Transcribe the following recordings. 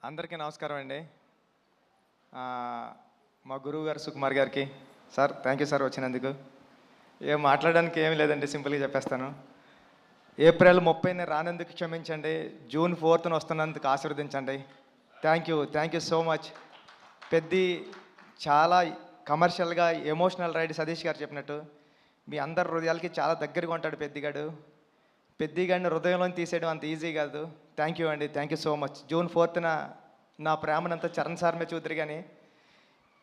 అందరికీ నమస్కారం అండి. మా గురువు గారు సుకుమార్ గారికి సార్ థ్యాంక్ యూ సార్ వచ్చినందుకు. ఏం మాట్లాడడానికి ఏమీ లేదండి, సింపుల్గా చెప్పేస్తాను. ఏప్రిల్ 30ని రానందుకు క్షమించండి, జూన్ 4న వస్తున్నందుకు ఆశీర్వదించండి. Thank you so much. Peddi చాలా కమర్షియల్గా ఎమోషనల్ రైడ్ సతీష్ గారు చెప్పినట్టు మీ అందరి హృదయాలకి చాలా దగ్గరగా ఉంటాడు పెద్దిగాడు. పెద్దిగాడిని హృదయంలో తీసేయడం అంత ఈజీ కాదు. థ్యాంక్ యూ అండి, thank you so much. June 4న నా ప్రేమనంతా చరణ్ సార్ మీద చూద్దరు, కానీ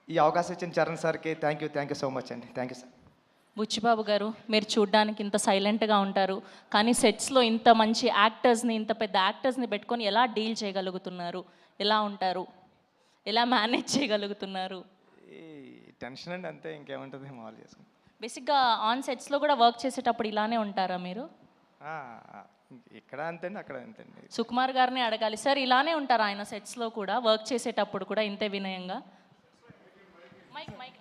ఈ అవకాశం ఇచ్చిన చరణ్ సార్కి థ్యాంక్ యూ సో మచ్ అండి. Thank you sir. బుచ్చిబాబు గారు, మీరు చూడ్డానికి ఇంత సైలెంట్గా ఉంటారు, కానీ సెట్స్లో ఇంత మంచి యాక్టర్స్ని, ఇంత పెద్ద యాక్టర్స్ని పెట్టుకొని ఎలా డీల్ చేయగలుగుతున్నారు? ఎలా ఉంటారు? ఎలా మేనేజ్ చేయగలుగుతున్నారు? ఈ టెన్షన్ అండి, అంతే, ఇంకేముంటుంది, మామూలు చేసుకుని. బేసిక్గా ఆన్ సెట్స్లో కూడా వర్క్ చేసేటప్పుడు ఇలానే ఉంటారా మీరు? ఇక్కడ అంతేండి, అక్కడ అంతేండి. సుకుమార్ గారిని అడగాలి సార్, ఇలానే ఉంటారా ఆయన సెట్స్లో కూడా, వర్క్ చేసేటప్పుడు కూడా ఇంతే వినయంగా? మైక్ మైక్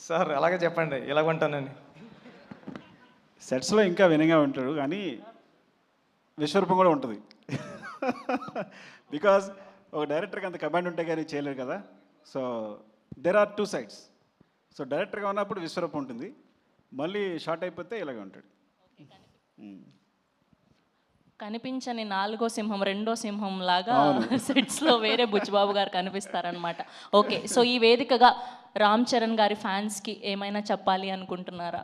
సార్ అలాగే చెప్పండి, ఇలాగ ఉంటానని. సెట్స్లో ఇంకా వినయంగా ఉంటాడు, కానీ విశ్వరూపం కూడా ఉంటుంది. బికాజ్ ఒక డైరెక్టర్కి అంత కమాండ్ ఉంటే కానీ చేయలేరు కదా. So there are two sides. So డైరెక్టర్గా ఉన్నప్పుడు విశ్వరూపం ఉంటుంది, మళ్ళీ షార్ట్ అయిపోతే ఇలాగే ఉంటాడు. కనిపించని నాలుగో సింహం, రెండో సింహం లాగా సెట్స్లో వేరే బుచ్చిబాబు గారు కనిపిస్తారనమాట. ఓకే, సో ఈ వేదికగా రామ్ చరణ్ గారి ఫ్యాన్స్కి ఏమైనా చెప్పాలి అనుకుంటున్నారా?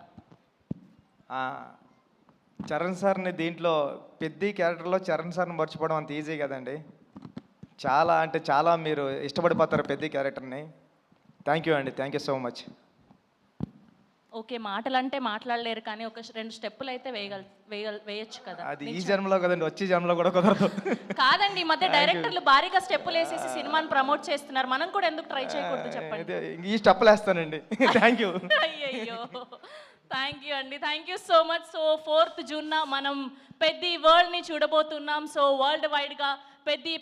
చరణ్ సార్ని దీంట్లో పెద్ద క్యారెక్టర్లో చరణ్ సార్ని మర్చిపోవడం అంత ఈజీ కదండి. చాలా అంటే చాలా మీరు ఇష్టపడిపోతారు పెద్ద క్యారెక్టర్ని. థ్యాంక్ యూ అండి, thank you so much. Okay, మాటలంటే మాట్లాడలేరు, కానీ ఒక 2 స్టెప్పులు అయితే వేయొచ్చు కదా. అది ఈ జన్మలో కదండి, వచ్చే జన్మలో కూడా కుదరదు. కాదండి, ఈ మధ్య డైరెక్టర్లు భారీగా స్టెప్పులు వేసేసి సినిమాని ప్రమోట్ చేస్తున్నారు, మనం కూడా ఎందుకు ట్రై చేయకూడదు చెప్పండి. ఈ స్టెప్పులు వేస్తానండి. Thank you. అయ్యయ్యో, థ్యాంక్ యూ అండి, thank you so much. So 4th జూన్న మనం పెద్ది వరల్డ్ని చూడబోతున్నాం. సో వరల్డ్ వైడ్గా పెద్ది